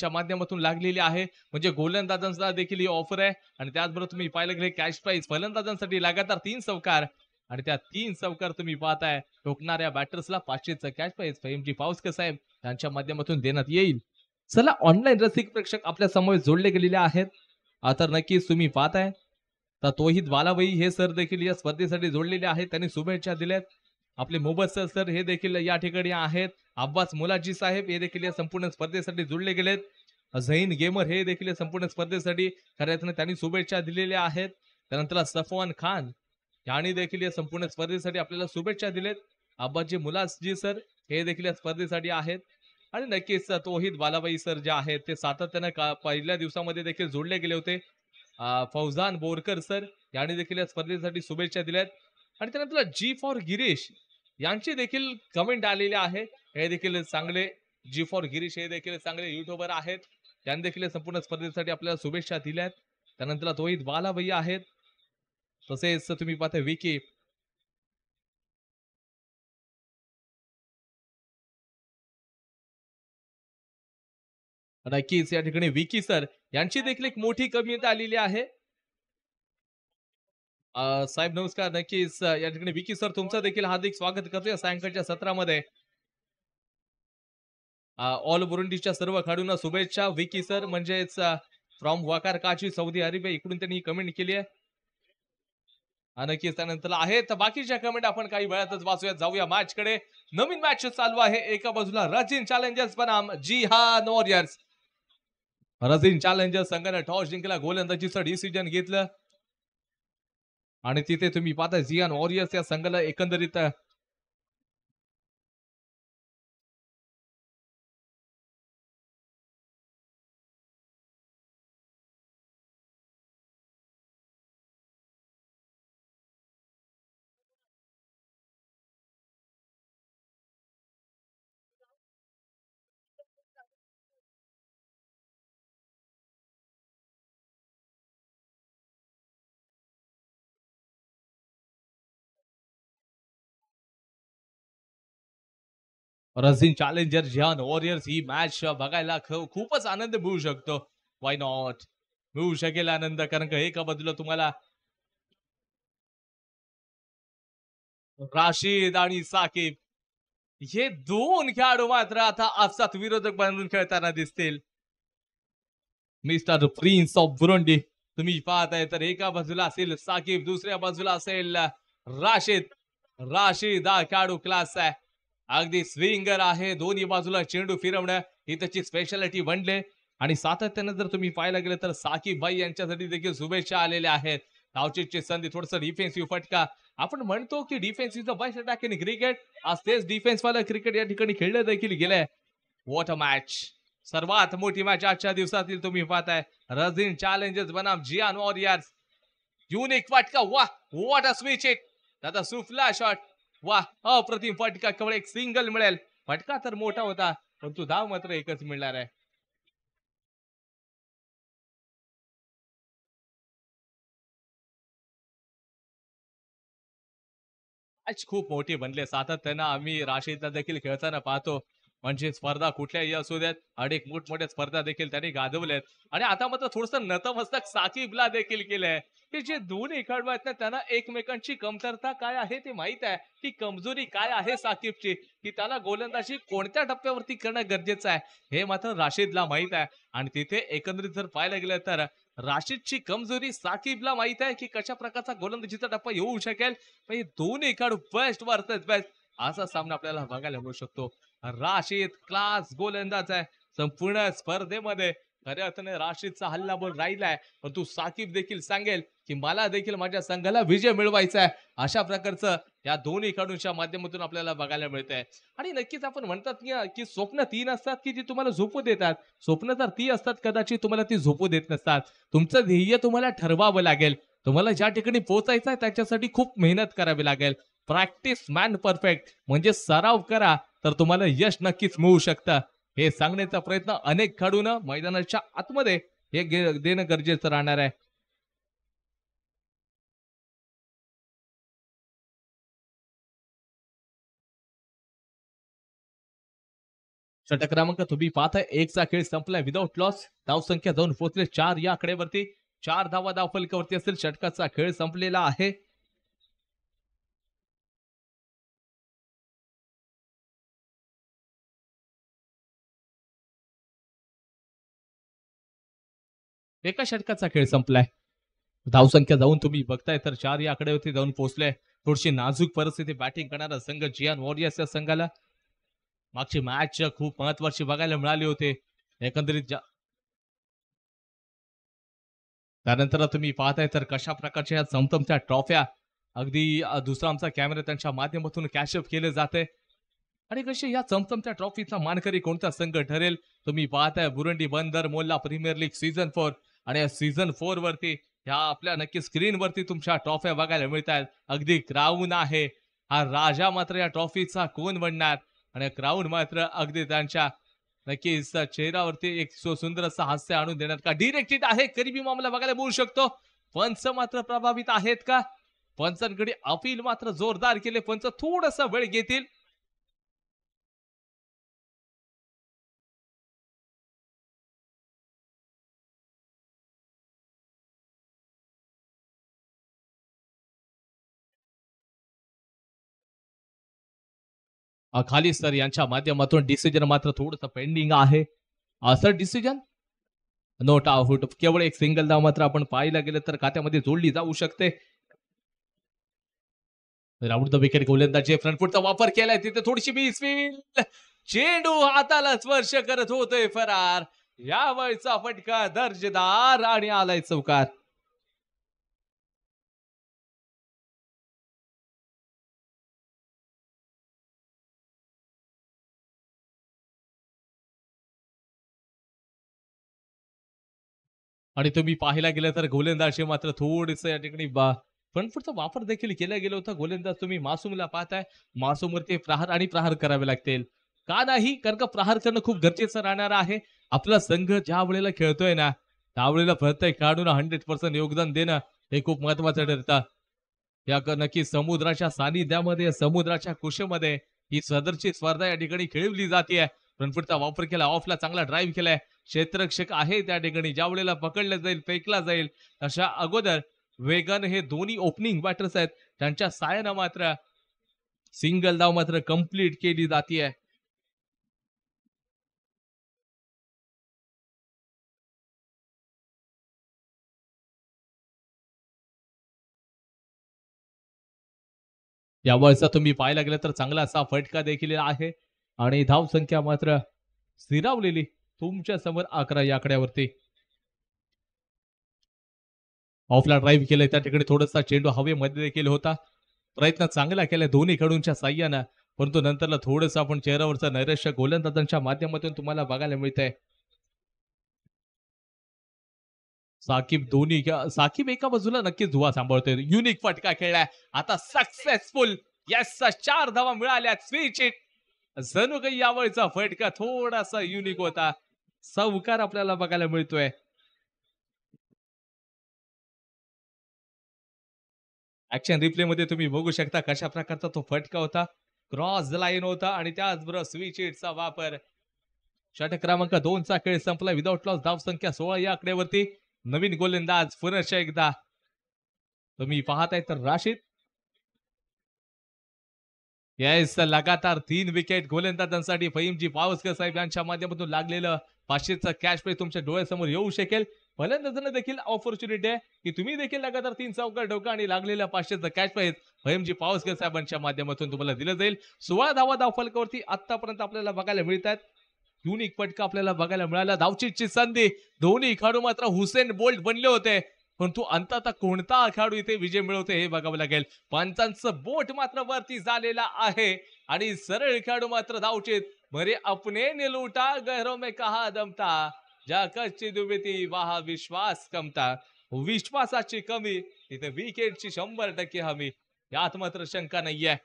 खेळाडूंच्या माध्यमातून लागलेली आहे. म्हणजे गोलंदाजांना देखील ही ऑफर आहे आणि त्याचबरोबर तुम्ही पाहिलं गेले कॅश प्राइज फलंदाजांसाठी लगातार 3 चौकार आणि त्या 3 चौकार तुम्ही पाहताय ठोकणाऱ्या बॅटर्सला 500चं कॅश प्राइज फेमजी पाऊसकर साहेब यांच्या माध्यमातून देण्यात येईल. चला ऑनलाईन रसिक प्रेक्षक आपल्या समोर जोडले गेलेले आहेत. तर नक्कीच तुम्ही पाहताय. तर तोहित बालाबाई हे सर देखील या स्पर्धेसाठी जोडलेले आहेत. त्यांनी शुभेच्छा दिल्यात. आपले मोबत सर हे देखील या ठिकाणी आहेत. अब्बास मुलाजी साहेब हे देखील या संपूर्ण स्पर्धेसाठी जोडले गेलेत. झैन गेमर हे देखील या संपूर्ण स्पर्धेसाठी खऱ्या अर्थाने त्यांनी शुभेच्छा दिलेल्या आहेत. त्यानंतर सफवान खान यांनी देखील या संपूर्ण स्पर्धेसाठी आपल्याला शुभेच्छा दिलेत. अब्बाजी मुलाजी सर हे देखील या स्पर्धेसाठी आहेत. आणि नक्कीच तोहित बालाबाई सर जे आहेत ते सातत्याने पहिल्या दिवसामध्ये देखील जोडले गेले होते. फौजान बोरकर सर यांनी देखील या स्पर्धेसाठी शुभेच्छा दिल्यात. आणि त्यानंतर जी फॉर गिरीश यांची देखील कमेंट आलेली आहे. हे देखील चांगले जी फॉर गिरीश हे देखील चांगले युट्यूबर आहेत. त्यांनी देखील संपूर्ण स्पर्धेसाठी आपल्याला शुभेच्छा दिल्यात. त्यानंतर तोहित बालाबाई आहेत. तसेच तुम्ही पाहता विकी नक्कीच या ठिकाणी विकी सर यांची देखील एक मोठी कमेंट आलेली आहे. साहेब नमस्कार. नक्कीच या ठिकाणी विकी सर तुमचं देखील हार्दिक स्वागत करतोय सायंकाळच्या सत्रामध्ये. ऑल बुरुंडीच्या सर्व खेळाडूंना शुभेच्छा. विकी सर म्हणजेच फ्रॉम वकार काची सौदी अरेबिया इकडून त्यांनी कमेंट केली आहे. नक्कीच त्यानंतर आहेत बाकीच्या कमेंट आपण काही वेळातच वाचूयात. जाऊया मॅच कडे. नवीन मॅच चालू आहे. एका बाजूला रजिन चॅलेंजर्स बनाम जिहान वॉरियर्स. रजिन चॅलेंजर्स संघाने टॉस जिंकला, गोलंदाजीचं डिसिजन घेतलं आणि तिथे तुम्ही पाहता जिहान वॉरियर्स या संघाला एकंदरीत रझिन चॅलेंजर जिहान वॉरियर्स ही मॅच बघायला खूपच आनंद मिळू शकतो. वाय नॉट मिळू शकेल आनंद, कारण का एका बाजूला तुम्हाला राशीद आणि साकिब हे दोन खेळाडू मात्र आता आपसात विरोधक बनून खेळताना दिसतील. मिस्टर प्रिन्स ऑफ बुरुंडी तुम्ही पाहताय तर एका बाजूला असेल साकिब, दुसऱ्या बाजूला असेल राशीद. राशीद हा खेळाडू क्लास आहे, अगदी स्विंगर आहे. दोन्ही बाजूला चेंडू फिरवणं ही त्याची स्पेशालिटी बनले. आणि सातत्याने जर तुम्ही पाहायला गेलं तर साकिब भाई यांच्यासाठी देखील शुभेच्छा आलेल्या आहेत. धावचीची संधी, थोडस डिफेन्सिव्ह फटका. आपण म्हणतो की defence is the best attack in cricket. आज तेच डिफेन्स वाला क्रिकेट या ठिकाणी खेळलं देखील गेलंय. What a match. सर्वात मोठी मॅच आजच्या दिवसातील तुम्ही पाहताय. रझिन चॅलेंजर्स बनाम जिहान वॉरियर्स. युनिक फटका, वाह व्हॉट अ स्विच इट. त्याचा सुफला शॉट, वाह अप्रतिम फटका. केवळ एक सिंगल मिळेल. फटका तर मोठा होता परंतु धाव मात्र एकच मिळणार आहे. मॅच खूप मोठी बनली. सातत्यानं आम्ही राशीदला देखील खेळताना पाहतो. म्हणजे स्पर्धा कुठल्याही असू द्यात, अनेक मोठमोठ्या स्पर्धा देखील त्यांनी गाजवल्यात. आणि आता मात्र थोडस नतमस्तक साकिबला देखील केलंय. हे जे दोन्ही खेळाडू आहेत ना, त्यांना एकमेकांची कमतरता काय आहे ते माहित आहे, की कमजोरी काय आहे साकिबची, की त्याला गोलंदाजी कोणत्या टप्प्यावरती करणं गरजेचं आहे हे मात्र राशीदला माहित आहे. आणि तिथे एकंदरीत जर पाहायला गेलं तर राशीदची कमजोरी साकिबला माहित आहे, की कशा प्रकारचा गोलंदाजीचा टप्पा येऊ शकेल. पण हे दोन्ही खेळाडू बेस्ट वर्सेस बेस्ट असा सामना आपल्याला बघायला मिळू शकतो. राशीद क्लास गोलंदाज आहे. संपूर्ण स्पर्धेमध्ये खऱ्या अर्थाने राशीदचा हल्लाबोल राहिलाय, परंतु साकिब देखील सांगेल की मला देखील माझ्या संघाला विजय मिळवायचा आहे. अशा प्रकारचं या दोन्ही खेळाडूंच्या माध्यमातून आपल्याला बघायला मिळतंय. आणि नक्कीच आपण म्हणतात की स्वप्न तीन असतात की जी तुम्हाला झोपू देतात. स्वप्न तर ती असतात कदाचित तुम्हाला ती झोपू देत नसतात. तुमचं ध्येय तुम्हाला ठरवावं लागेल. तुम्हाला ज्या ठिकाणी पोहोचायचं आहे त्याच्यासाठी खूप मेहनत करावी लागेल. प्रॅक्टिस मॅन परफेक्ट म्हणजे सराव करा तर तुम्हाला यश नक्कीच मिळू शकतं. हे सांगण्याचा प्रयत्न अनेक खेळाडूंना मैदानाच्या आतमध्ये हे देणं गरजेचं राहणार आहे. षटक क्रमांक तुम्ही पाहताय 1चा खेळ संपलाय विदाउट लॉस. धावसंख्या जाऊन पोहोचले 4 या आकड्यावरती. 4 धावा धावफलकावरती असेल. षटकाचा खेळ संपलेला आहे. एका षटकाचा खेळ संपलाय. धावसंख्या जाऊन तुम्ही बघताय तर 4 या आकड्यावरती जाऊन पोहोचले. थोडीशी नाजूक परिस्थिती बॅटिंग करणारा संघ जियान वॉरियर्स या संघाला मागची मॅच खूप महत्वाची बघायला मिळाली होते. एकंदरीत त्यानंतर तुम्ही पाहताय तर कशा प्रकारच्या या चमचमत्या ट्रॉफ्या अगदी दुसरा आमचा कॅमेरा त्यांच्या माध्यमातून कॅशअप केले जाते. आणि कशी या चमचमत्या ट्रॉफीचा मानकरी कोणता संघ ठरेल तुम्ही पाहताय बुरंडी बंदर मोल्ला प्रीमियर लीग सीझन 4 आणि या सीझन 4 वरती ह्या आपल्या नक्की स्क्रीन वरती तुमच्या ट्रॉफ्या बघायला मिळत आहेत. अगदी क्राऊन आहे हा राजा मात्र या ट्रॉफीचा कोण बनणार आणि क्राऊन मात्र अगदी त्यांच्या नक्कीच चेहऱ्यावरती एक सुंदर असं हास्य आणून देण्यात का डिरेक्टेड आहे करीबी मामला बघायला मिळू शकतो. पंच मात्र प्रभावित आहेत का? पंचांकडे अपील मात्र जोरदार केले. पंच थोडासा वेळ घेतील. खाली सर यांच्या माध्यमातून डिसिजन मात्र थोडंसं पेंडिंग आहे. असं डिसिजन नोट आउट केवळ एक सिंगल धाव मात्र आपण पाहायला गेलं तर खात्यामध्ये जोडली जाऊ शकते. राऊंड द विकेट गोलंदाजी फ्रंट फुटचा वापर केलाय तिथे थोडीशी मिसफील. चेंडू हाताला स्पर्श करत होतोय फरार. या वेळचा फटका दर्जेदार आणि आलाय चौकार. आणि तुम्ही पाहायला गेलं तर गोलंदाजी मात्र थोडस या ठिकाणी फ्रंट फुटचा वापर देखील केला गेला होता. गोलंदाज तुम्ही मासूमला पाहताय. मासूमवरती प्रहार आणि प्रहार करावे लागतील का नाही कारण का प्रहार करणं खूप गरजेचं राहणार आहे. आपला संघ ज्या वेळेला खेळतोय ना त्यावेळेला प्रत्येक खेळाडूंना 100% योगदान देणं हे खूप महत्वाचं ठरतं. या नक्की समुद्राच्या सानिध्यामध्ये समुद्राच्या कुशीमध्ये ही सदरची स्पर्धा या ठिकाणी खेळवली जाते. फ्रंटफुटचा वापर केला ऑफला चांगला ड्राईव्ह केलाय. क्षेत्ररक्षक आहे त्या ठिकाणी ज्या वेळेला पकडलं जाईल फेकला जाईल अशा अगोदर वेगन हे दोन्ही ओपनिंग बॅटर्स आहेत त्यांच्या साहाय्यानं मात्र सिंगल धाव मात्र कंप्लीट केली जाते. यावरचा तुम्ही पाहायला गेलं तर चांगला असा फटका देखील आहे आणि धाव संख्या मात्र स्थिरावलेली तुमच्या समोर 11 या आकड्यावरती. ऑफला ड्राईव्ह केलंय त्या ठिकाणी थोडासा चेंडू हवेमध्ये देखील होता. प्रयत्न चांगला केलाय दोन्ही खेळाडूंच्या साह्यानं परंतु नंतरला थोडंसं आपण चेहऱ्यावरचं नैराश्य गोलंदाजांच्या माध्यमातून तुम्हाला बघायला मिळतंय. साकिब एका बाजूला नक्कीच धुवा सांभाळतोय. युनिक फटका खेळलाय आता सक्सेसफुल. येस 4 धावा मिळाल्या. स्विच इट जणू काही यावेळचा फटका थोडासा युनिक होता. चौकार आपल्याला बघायला मिळतोय. ऍक्शन रिप्ले मध्ये तुम्ही बघू शकता कशा प्रकारचा तो फटका होता. क्रॉस लाईन होता आणि त्याचबरोबर स्विच इटचा वापर. षटक क्रमांक 2चा खेळ संपला विदाउट लॉस. धाव संख्या 16 या आकड्यावरती. नवीन गोलंदाज पुनश्च एकदा तुम्ही पाहताय तर राशीद. येस लगातार 3 विकेट गोलंदाजांसाठी फहीमजी पावसकर साहेब यांच्या माध्यमातून लागलेलं 500चं कॅश प्राइज तुमच्या डोळ्यासमोर येऊ शकेल. फलंदाजांना देखील ऑपॉर्च्युनिटी आहे की तुम्ही देखील लगातार 3 चौकार ठोका आणि लागलेल्या 500चं कॅश प्राइज फहीमजी पावसकर साहेबांच्या माध्यमातून तुम्हाला दिलं जाईल. 16 धावा धावफलकावरती आतापर्यंत आपल्याला बघायला मिळतात. युनिक फटका आपल्याला बघायला मिळाला. धावचीची संधी दोन्ही खेळाडू मात्र हुसेन बोल्ट बनले होते परंतु अंततः कोणता खेळाडू इथे विजय मिळवते हे बघावं लागेल. पंचांचं बोट मात्र वरती झालेला आहे आणि सरळ खेळाडू मात्र धावचीत. मरे अपने ने लूटा गहरों में कहा दमता ज्या कच्ची दुबेती वहा विश्वास कमता. विश्वासाची कमी इथे विकेटची 100% हमी यात मात्र शंका नाहीये.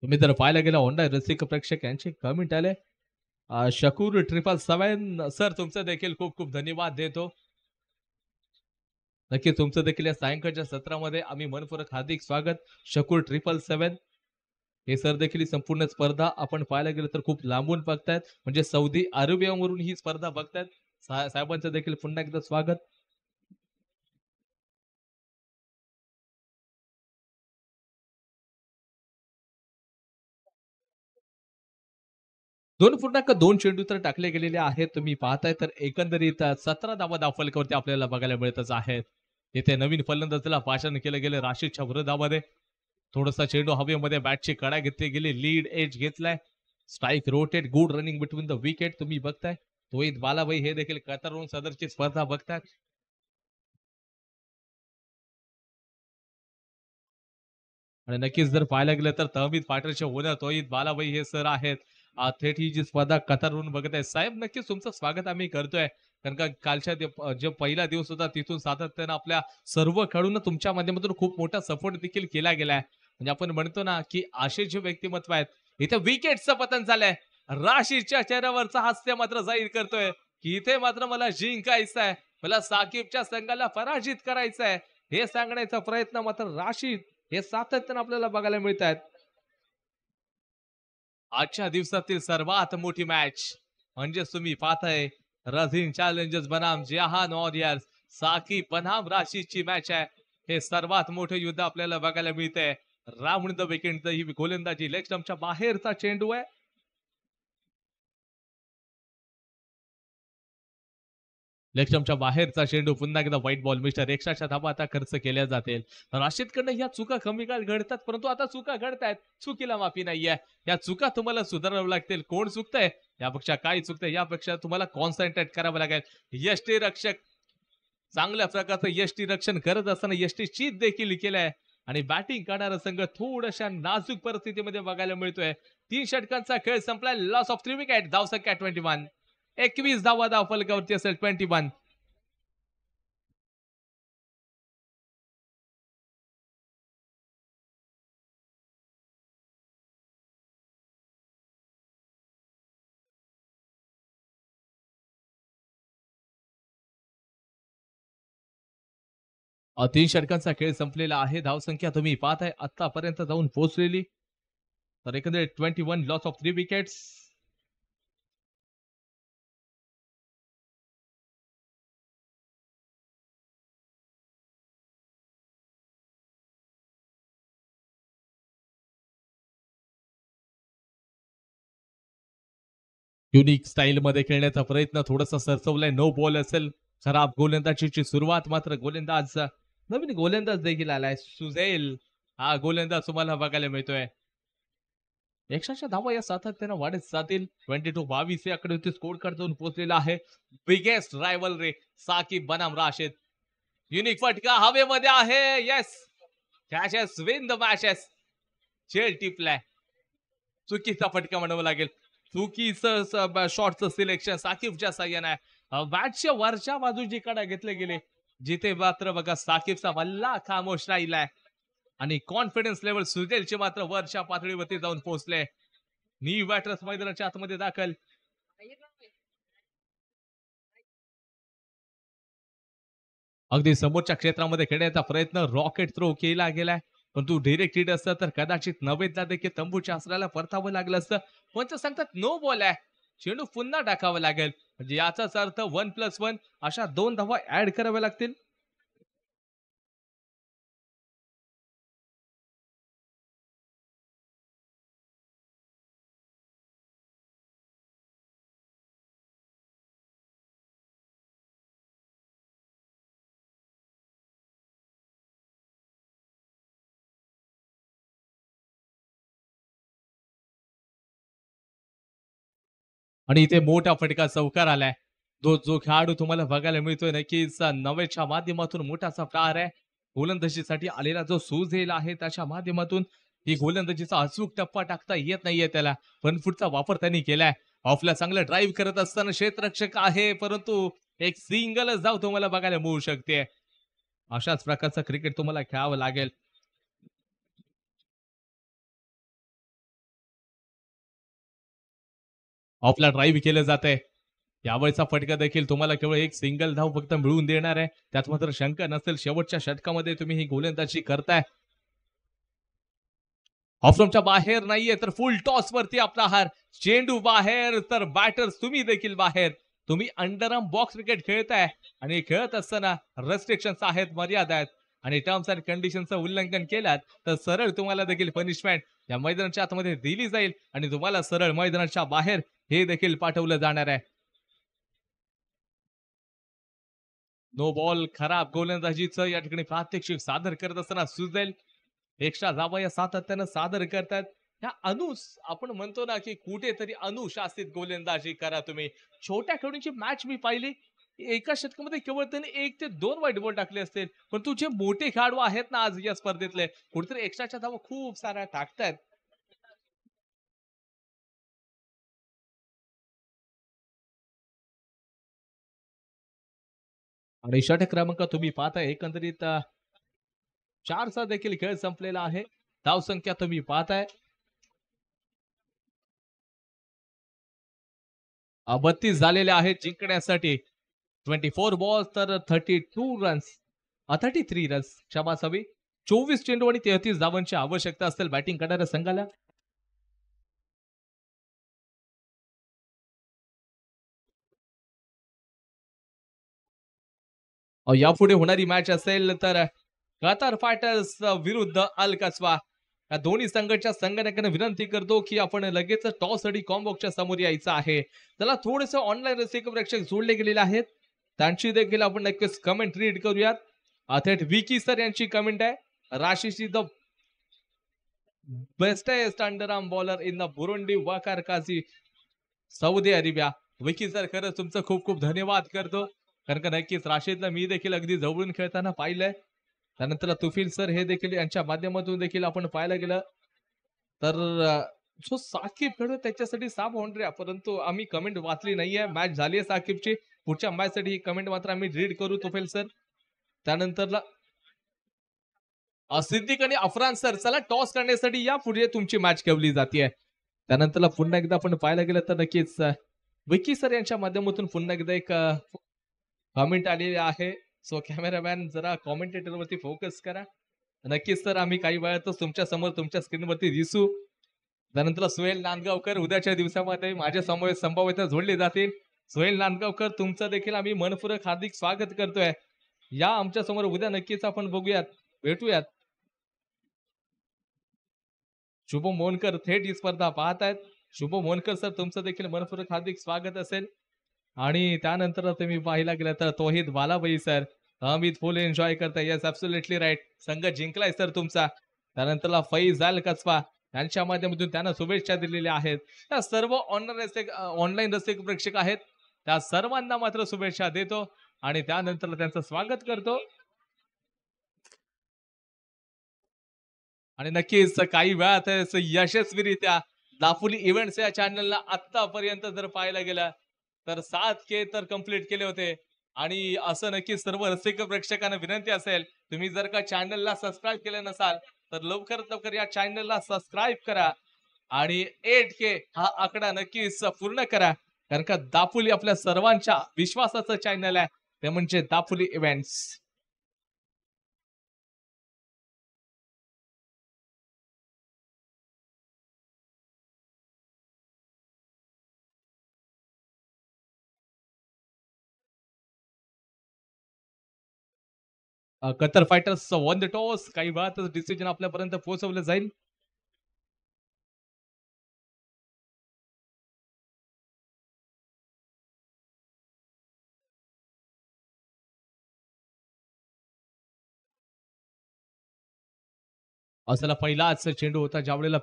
तुम्ही जर पाहायला गेला होंडा रसिक प्रेक्षक यांचे कमेंट आले. शकूर 777 सर तुमचं देखील खूप खूप धन्यवाद देतो. नक्की तुमचं देखील या सायंकाळच्या सत्रामध्ये आम्ही मनपूर्वक हार्दिक स्वागत. शकूर 777 हे सर देखील ही संपूर्ण स्पर्धा आपण पाहायला गेलं तर खूप लांबून बघतायत. म्हणजे सौदी अरेबियावरून ही स्पर्धा बघतायत. साहेबांचं देखील पुन्हा एकदा स्वागत. दोन पूर्णांक दोन चेंडू तर टाकले गेलेले आहेत. तुम्ही पाहताय तर एकंदरीत 17 धावा धावफलकावरती आपल्याला बघायला मिळतच आहेत. इथे नवीन फलंदाजाला भाषण केलं गेलं राशीदच्या विरोधामध्ये. थोडासा चेंडू हवेमध्ये बॅटची कडा घेतली गेली. लीड एज घेतलाय. Strike rotate good running between the wicket तुम्ही बघताय. तोहित बालाबाई हे देखील कतारहून सदरची स्पर्धा बघतात. आणि नक्कीच जर पाहायला गेलं तर तहमीद फायटरचे ओनर तोहिद बालाबाई हे सर आहेत. थेट ही जी स्पर्धा कतारवरून बघत आहे साहेब, नक्कीच तुमचं स्वागत आम्ही करतोय. कारण का कालच्या जे पहिला दिवस होता तिथून सातत्यानं आपल्या सर्व खेळून तुमच्या माध्यमातून खूप मोठा सपोर्ट देखील केला गेलाय. म्हणजे आपण म्हणतो ना की असे जे व्यक्तिमत्व आहेत, इथे विकेटचं पतन झालंय. राशीच्या चेहऱ्यावरचा हास्य मात्र जाहीर करतोय की इथे मात्र मला जिंकायचं आहे, मला साकिबच्या संघाला पराजित करायचं आहे, हे सांगण्याचा प्रयत्न मात्र राशीद हे सातत्यानं आपल्याला बघायला मिळत आहेत. आजच्या दिवसातील सर्वात मोठी मॅच म्हणजेच तुम्ही पाहताय रझीन चॅलेंजर्स बनाम जहान वॉरियर्स साकिब बनाम राशीदची मॅच आहे. हे सर्वात मोठे युद्ध आपल्याला बघायला मिळतंय. राऊंड द विकेट ही गोलंदाजी लेग स्टंपच्या बाहेरचा चेंडू आहे. लेग बाहेरचा चेंडू पुन्हा एकदा व्हाईट बॉल मिस्टर एक्स्ट्राच्या धाबा आता खर्च केल्या जातील. राशीदकडनं या चुका कमी काळ घडतात, परंतु आता चुका घडतायत. चुकीला माफी नाहीये. या चुका तुम्हाला सुधाराव्या लागतील. कोण चुकतंय यापेक्षा काय चुकतंय यापेक्षा तुम्हाला कॉन्सन्ट्रेट करावं लागेल. यष्टी रक्षक चांगल्या प्रकारचं यष्टी रक्षण करत असताना यष्टी चीत देखील केलंय आणि बॅटिंग करणारा संघ थोड्याशा नाजूक परिस्थितीमध्ये बघायला मिळतोय. 3 षटकांचा खेळ संपलाय. Loss of 3 wicket. धावसंख्या 21. 21 धावा धावफलकावरती असेल 21. तीन षटकांचा खेळ संपलेला आहे. धावसंख्या तुम्ही पाहताय आतापर्यंत जाऊन पोहोचलेली. तर एकंदरीत 21 loss of 3 wickets. Unique style मध्ये खेळण्याचा प्रयत्न थोडासा सरसवलाय. नो बॉल असेल. खराब गोलंदाजीची सुरुवात मात्र गोलंदाज नवीन गोलंदाज देखील आलाय सुझेल. हा गोलंदाज तुम्हाला बघायला मिळतोय. यक्षाच्या धावा या सातत्यानं वाढत जातील. 22-22 या आकड्यावरती स्कोर कार्ड जाऊन पोहोचलेला आहे. बिगेस्ट रायवल रे साकिब बनाम राशिद. युनिक फटका हवेमध्ये आहे. Yes catches win the matches. चेल टिपलाय. चुकीचा फटका म्हणावं लागेल. चुकीचं शॉटचं सिलेक्शन साकिबच्या साह्याने बॅटच्या वरच्या बाजूची कडा घेतले गेले. जिथे मात्र बघा साकिबचा मल्ला खामोश राहिलाय आणि कॉन्फिडन्स लेवल सुजेलचे मात्र वरच्या पातळीवरती जाऊन पोहोचले. नी बॅटर्स मैदानाच्या आतमध्ये दाखल. अगदी समोरच्या क्षेत्रामध्ये खेळण्याचा प्रयत्न रॉकेट थ्रो केला गेलाय. पण तू डिरेक्ट हिट असतं तर कदाचित नवेदला देखील तंबूच्या आसराला परतावं लागलं असतं. पण सांगतात नो बॉल आहे. चेंडू पुन्हा टाकावा लागेल. म्हणजे याचाच अर्थ 1+1 अशा 2 धावा ऍड कराव्या लागतील. आणि इथे मोठा फटका चौकार आलाय. तो जो खेळाडू तुम्हाला बघायला मिळतोय नक्कीच नवेच्या माध्यमातून मोठासा प्रहार आहे. गोलंदाजीसाठी आलेला जो सुझेल आहे त्याच्या माध्यमातून ही गोलंदाजीचा अचूक टप्पा टाकता येत नाहीये त्याला. पण फुटचा वापर त्यांनी केलाय. ऑफला चांगलं ड्राईव्ह करत असताना क्षेत्ररक्षक आहे, परंतु एक सिंगलच धाव तुम्हाला बघायला मिळू शकते. अशाच प्रकारचं क्रिकेट तुम्हाला खेळावं लागेल. ऑफला ड्राईव्ह केलं जातंय. यावेळचा फटका देखील तुम्हाला केवळ एक सिंगल धाव फक्त मिळवून देणार आहे. त्यात मात्र शंका नसेल. शेवटच्या षटकामध्ये तुम्ही ही गोलंदाजी करताय. ऑफस्टंपच्या बाहेर नाहीये तर फुल टॉस वरती आपला हार. चेंडू बाहेर तर बॅटर्स तुम्ही देखील बाहेर. तुम्ही अंडरआर्म बॉक्स क्रिकेट खेळताय आणि खेळत असताना रेस्ट्रिक्शन्स आहेत, मर्यादा आहेत आणि टर्म्स अँड कंडिशनचं उल्लंघन केलात तर सरळ तुम्हाला देखील पनिशमेंट या मैदानाच्या आतमध्ये दिली जाईल आणि तुम्हाला सरळ मैदानाच्या बाहेर हे देखील पाठवलं जाणार आहे. नो बॉल खराब गोलंदाजीचं या ठिकाणी प्रात्यक्षिक सादर करत असताना सुजेल एक्स्ट्रा जावा या सातत्यानं सादर करतात. ह्या आपण म्हणतो ना की कुठेतरी अनुशासित गोलंदाजी करा तुम्ही. छोट्या खेळाडूंची मॅच मी पाहिली. एका षटकामध्ये केवळ त्यांनी 1 ते 2 व्हाईट बॉल टाकले असतील. पण जे मोठे खेळाडू आहेत ना आज या स्पर्धेतले कुठेतरी एक्स्ट्राच्या धावा खूप साऱ्या टाकतायत. आणि षटक क्रमांक तुम्ही पाहताय एकंदरीत 4चा देखील खेळ संपलेला आहे. धावसंख्या तुम्ही पाहताय 32 झालेले आहेत जिंकण्यासाठी. 24 बॉल्स तर 32 रन्स 33 रन्स क्षमा असावी. 24 चेंडू आणि 33 धावांची आवश्यकता असेल बॅटिंग करणाऱ्या संघाला. यापुढे होणारी मॅच असेल तर कतार फायटर्स विरुद्ध अल कसवा. या दोन्ही संघाच्या संघटकांना विनंती करतो की आपण लगेच टॉस आणि कॉम्बॉक्सच्या समोर यायचं आहे. त्याला थोडेसे ऑनलाईन रसिक प्रेक्षक जोडले गेलेले आहेत. त्यांची देखील आपण नक्कीच कमेंट रीड करूयात. थेट विकी सर यांची कमेंट आहे. राशीशी the bestest underarm bowler in the Burundi Waqar Qazi Saudi Arabia. Vicky sir खरंच तुमचं खूप खूप धन्यवाद करतो. कारण का नक्कीच राशीदला मी देखील अगदी जवळून खेळताना पाहिलंय. त्यानंतर तुफिल सर हे देखील यांच्या माध्यमातून देखील आपण पाहायला गेलं तर जो साकिब खेळतो त्याच्यासाठी 6 बाउंड्री, परंतु आम्ही कमेंट वाचली नाहीये. मॅच झाली आहे साकिबची. पुढच्या मॅच साठी ही कमेंट मात्र आम्ही रीड करू तुफिल सर. त्यानंतर सिद्दीक आणि अफरान सर चला टॉस करण्यासाठी या पुढे तुमची मॅच ठेवली जाते. त्यानंतर पुन्हा एकदा आपण पाहायला गेलं तर नक्कीच विकी सर यांच्या माध्यमातून पुन्हा एकदा एक कमेंट आलेली आहे. सो कॅमेरामॅन जरा कॉमेंटेटर वरती फोकस करा. नक्कीच सर आम्ही काही वेळातच तुमच्या समोर तुमच्या स्क्रीनवरती दिसू. त्यानंतर सुहेल नांदगावकर उद्याच्या दिवसामध्ये माझ्या समोर संभाव्यता जोडले जातील. सुहेल नांदगावकर तुमचं देखील आम्ही मनपूर्वक हार्दिक स्वागत करतोय. या आमच्या समोर उद्या नक्कीच आपण बघूयात, भेटूयात. शुभम मोहनकर थेट ही स्पर्धा पाहतायत. शुभम मोहनकर सर तुमचं देखील मनपूर्वक हार्दिक स्वागत असेल. आणि त्यानंतर तुम्ही पाहिला गेला तर Tohid Balabai sir Amit full enjoy करताय. Yes absolutely right. संघ जिंकलाय सर तुमचा. त्यानंतर फैज अल कसबा यांच्या माध्यमातून त्यांना शुभेच्छा दिलेल्या आहेत. त्या सर्व ऑनलाईन रसिक प्रेक्षक आहेत त्या सर्वांना मात्र शुभेच्छा देतो आणि त्यानंतर त्यांचं स्वागत करतो. आणि नक्कीच काही वेळात यशस्वीरित्या दाफुली इव्हेंट्स या चॅनलला आतापर्यंत जर पाहायला गेलं तर 7K तर कंप्लीट केले होते. आणि असं नक्कीच सर्व रसिक प्रेक्षकांना विनंती असेल, तुम्ही जर का चॅनलला सबस्क्राईब केलं नसाल तर लवकरात लवकर या चॅनलला सबस्क्राईब करा आणि 8K हा आकडा नक्कीच पूर्ण करा. कारण का दाफुली आपल्या सर्वांच्या विश्वासाचं चॅनल आहे, ते म्हणजे दाफुली इव्हेंट्स. कतर फायटर्स वन द टॉस. काही वेळातच डिसिजन आपल्यापर्यंत पोहोचवलं जाईल. असाला पहिलाच चेंडू होता ज्यावेळेला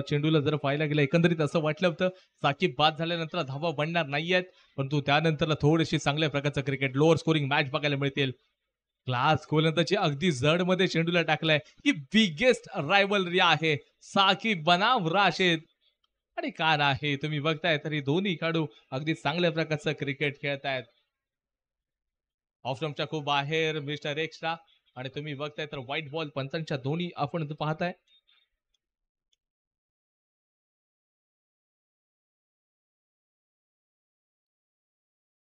चेंडूला जर पाहायला गेलं एकंदरीत असं वाटलं होतं साकिब बाद झाल्यानंतर धावा बनणार नाहीयेत, परंतु त्यानंतर थोडीशी चांगल्या प्रकारचं क्रिकेट लोअर स्कोरिंग मॅच बघायला मिळतील. क्लास गोलंदाजी अगदी जड मध्ये चेंडूला टाकलाय. ही बिगेस्ट रायव्हलरी आहे साकिब बनाम राशिद. आणि का आहे तुम्ही बघताय तरी दोन्ही खेळाडू अगदी चांगल्या प्रकारचं क्रिकेट खेळतायत. ऑफ खूप बाहेर मिस्टर एक्स्ट्रा आणि तुम्ही बघताय तर व्हाईट बॉल पंचांच्या दोन्ही आपण पाहताय.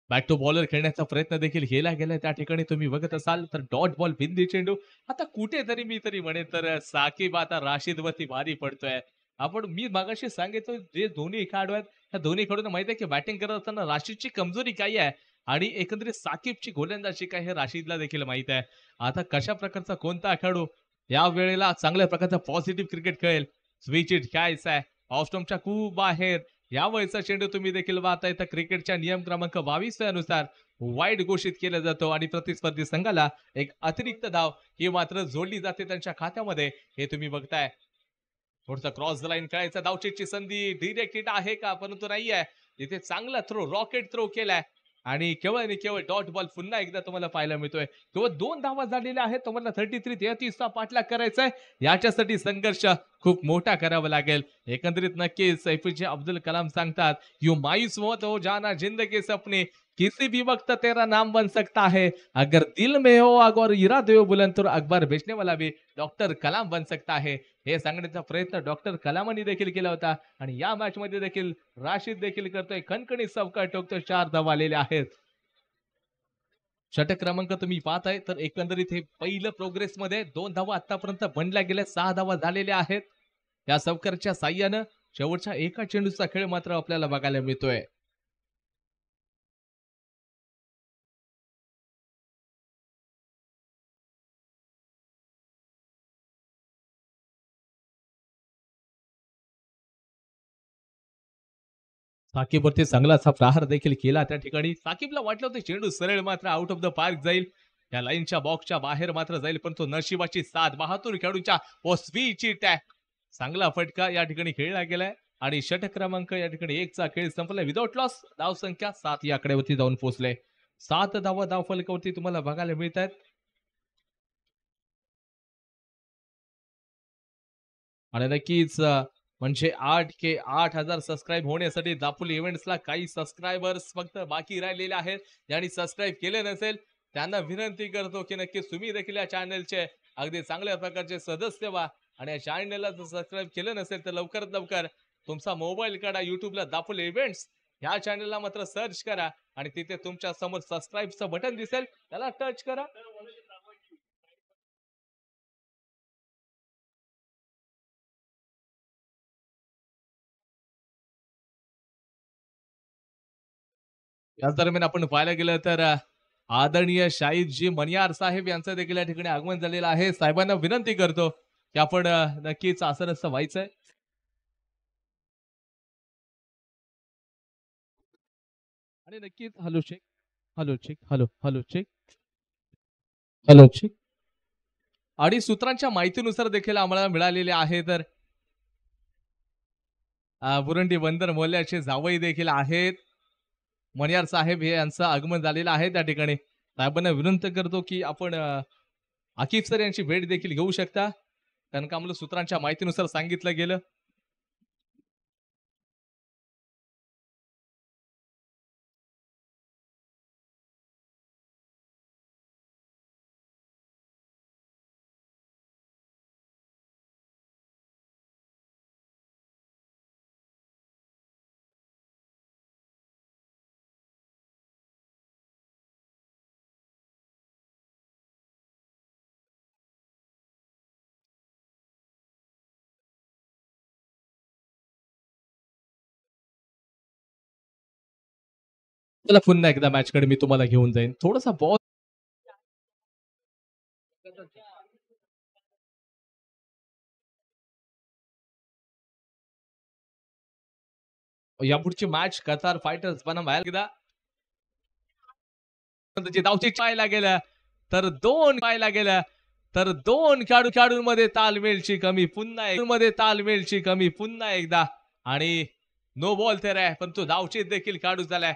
बॅक टू बॉलर खेळण्याचा प्रयत्न देखील केला गेला त्या ठिकाणी तुम्ही बघत असाल तर डॉट बॉल बिंदी चेंडू. आता कुठेतरी मी तरी म्हणेन तर साकिब आता राशीद वरती भारी पडतोय. आपण मी मगाशी सांगितलं जे दोन्ही खेळाडू आहेत त्या दोन्ही खेळाडूंना माहिती आहे की बॅटिंग करत असताना राशीदची कमजोरी काय आहे आणि एकंदरीत साकिबची गोलंदाजी काय हे राशीदला देखील माहित आहे. आता कशा प्रकारचा कोणता खेळाडू या वेळेला चांगल्या प्रकारचा पॉझिटिव्ह क्रिकेट खेळेल, स्विच इट घ्यायचा आहे ऑफ स्टंपच्या खूप बाहेर या वयचा चेंडू तुम्ही देखील पाहताय तर क्रिकेटच्या नियम क्रमांक 22 नुसार वाईड घोषित केलं जातं आणि प्रतिस्पर्धी संघाला एक अतिरिक्त धाव ही मात्र जोडली जाते त्यांच्या खात्यामध्ये. हे तुम्ही बघताय. थोडसा क्रॉस लाईन खेळायचा धावचेची संधी डिरेक्ट हिट आहे का परंतु नाहीये. इथे चांगला थ्रो रॉकेट थ्रो केलाय आणि केवळ आणि केवळ डॉट बॉल पुन्हा एकदा तुम्हाला पाहायला मिळतोय. केवळ 2 धावा झालेल्या आहेत. तुम्हाला 33 चा पाठलाग करायचा आहे. याच्यासाठी संघर्ष खूप मोठा करावा लागेल. एकंदरीत नक्कीच एपीजे अब्दुल कलाम सांगतात, "यू मायूस मत हो जाना जिंदगी सपने किसी भी वक्त तेरा नाम बन सकता है. अगर दिल में हो अगर इरादे हो बुलंद तो अखबार बेचने वाला भी डॉक्टर कलाम बन सकता है." हे सांगण्याचा प्रयत्न डॉक्टर कलामांनी देखील केला होता आणि या मॅच मध्ये देखील राशीद देखील करतोय खणखणीत चौकार ठोकतोय 4 धावा आलेले आहेत. षटक क्रमांक तुम्ही पाहताय तर एकंदरीत हे पहिलं प्रोग्रेस मध्ये 2 धावा आतापर्यंत बनल्या गेल्या 6 धावा झालेल्या आहेत. या चौकारच्या साह्यानं शेवटच्या एका चेंडूचा खेळ मात्र आपल्याला बघायला मिळतोय. साकिबवरती चांगला असा प्रहार देखील केला त्या ठिकाणी. साकिबला वाटलं होतं चेंडू सरळ मात्र आउट ऑफ द पार्क जाईल. या लाईनच्या बॉक्सच्या बाहेर मात्र जाईल पण तो नशिबाची साथ बहादूर खेळाडूच्या पोस्वीची टॅक. चांगला फटका या ठिकाणी खेळला गेलाय आणि षटक क्रमांक या ठिकाणी 1 चा खेळ संपलाय विदाउट लॉस. धाव संख्या 7 या आकड्यावरती जाऊन पोहोचले. 7 धावा धाव फलकावरती तुम्हाला बघायला मिळत आहेत. आणि नक्कीच म्हणजे 8,000 सबस्क्राईब होण्यासाठी दापोली इव्हेंट्सला काही सबस्क्रायबर्स फक्त बाकी राहिलेले आहेत. ज्यांनी सबस्क्राईब केले नसेल त्यांना विनंती करतो की नक्कीच तुम्ही देखील या चॅनलचे अगदी चांगल्या प्रकारचे सदस्य व्हा आणि या चॅनलला जर सबस्क्राईब केलं नसेल तर लवकरात लवकर तुमचा मोबाईल काढा युट्यूबला दापोली इव्हेंट्स या चॅनलला मात्र सर्च करा आणि तिथे तुमच्या समोर सबस्क्राईबचं बटन दिसेल त्याला टच करा. याच दरम्यान आपण पाहायला गेलं तर आदरणीय शाहिदजी मनियार साहेब यांचं देखील या ठिकाणी आगमन झालेलं आहे. साहेबांना विनंती करतो की आपण नक्कीच असं नसतं व्हायचंय आणि नक्कीच hello check hello check hello hello check hello check आणि सूत्रांच्या माहितीनुसार देखील आम्हाला मिळालेले आहे तर बुरंडी बंदर मोल्याचे जावई देखील आहेत. मणियार साहेब हे यांचं आगमन झालेलं आहे त्या ठिकाणी. साहेबांना विनंती करतो की आपण आकिब सर यांची भेट देखील घेऊ शकता. कारण का आम्हाला सूत्रांच्या माहितीनुसार सांगितलं गेलं. चला पुन्हा एकदा मॅचकडे मी तुम्हाला घेऊन जाईन. थोडासा बॉल यापुढची मॅच कतार फायटर्स बनाम एकदा धावची पाहायला गेलं तर 2 पाहायला गेलं तर 2 खेळाडूंमध्ये तालमेलची कमी पुन्हा मध्ये तालमेलची कमी पुन्हा एकदा आणि नो बॉल तर आहे पण तो धावचीत देखील काढू झालाय.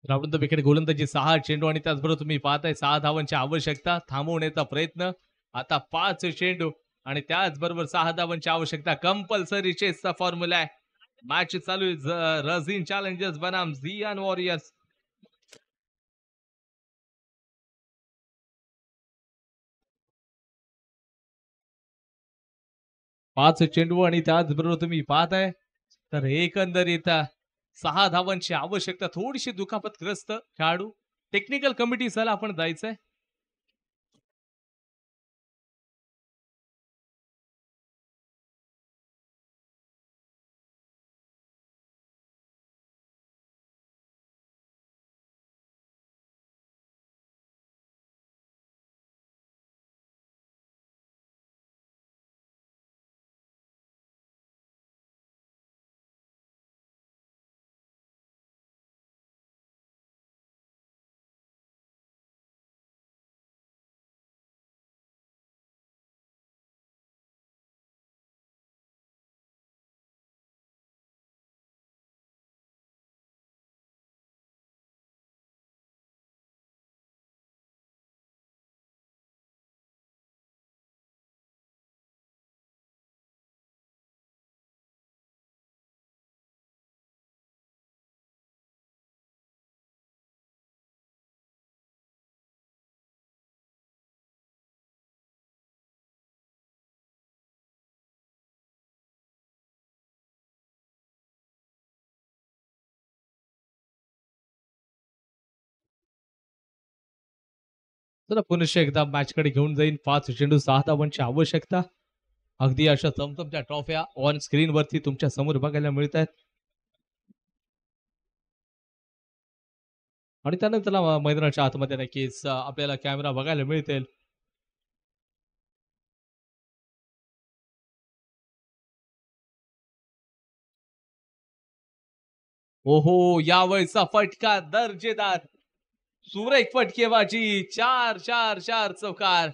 राहुल विकेट गोलंदाजी 6 चेंडू आणि त्याचबरोबर तुम्ही पाहताय 6 धावांची आवश्यकता थांबवण्याचा प्रयत्न. आता 5 चेंडू आणि त्याचबरोबर 6 धावांची आवश्यकता कंपल्सरी चेसचा फॉर्म्युला आहे. मॅच चालू आहे रझीन चॅलेंजर्स बनाम झियान वॉरियर्स. 5 चेंडू आणि त्याचबरोबर तुम्ही पाहताय तर एकंदरीत 6 धावांची आवश्यकता. थोडीशी दुखापतग्रस्त खेळाडू. टेक्निकल कमिटी सर आपण जायचंय. चला पुनश्च एकदा मॅचकडे घेऊन जाईन. 5 चेंडू 6 धावांची आवश्यकता. अगदी अशा चमचमत्या ट्रॉफ्या ऑन स्क्रीन वरती तुमच्या समोर बघायला मिळत आहेत. आणि त्यानंतर मैदानाच्या आतमध्ये नक्कीच आपल्याला कॅमेरा बघायला मिळतील. ओहो, यावेळेचा फटका दर्जेदार. सुरेख फटकेबाजी. 4 चौकार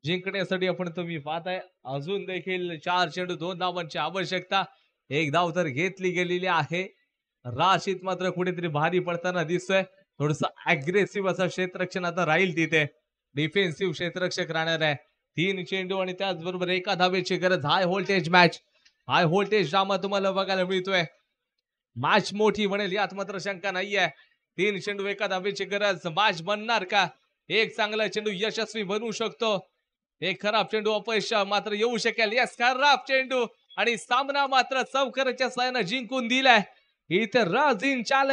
जिंकण्यासाठी आपण तुम्ही पाहताय अजून देखील 4 चेंडू 2 धावांची आवश्यकता. एक धाव तर घेतली गेलेली आहे. राशीद मात्र कुठेतरी भारी पडताना दिसतोय. थोडस अग्रेसिव्ह असं क्षेत्ररक्षण आता राहील तिथे. डिफेन्सिव्ह क्षेत्ररक्षक राहणार आहे. 3 चेंडू आणि त्याचबरोबर एका धावेची गरज. High voltage match. High voltage drama तुम्हाला बघायला मिळतोय. मॅच मोठी बनेल यात मात्र शंका नाहीये. 3 चेंडू एका धावेची गरज. मॅच बनणार का? एक चांगला चेंडू यशस्वी बनवू शकतो. एक खराब चेंडू अपयश मात्र येऊ शकेल. यस, खराब चेंडू आणि सामना मात्र चौकाराच्या साहाय्याने जिंकून दिलाय. इथे राजीन चॅलेंज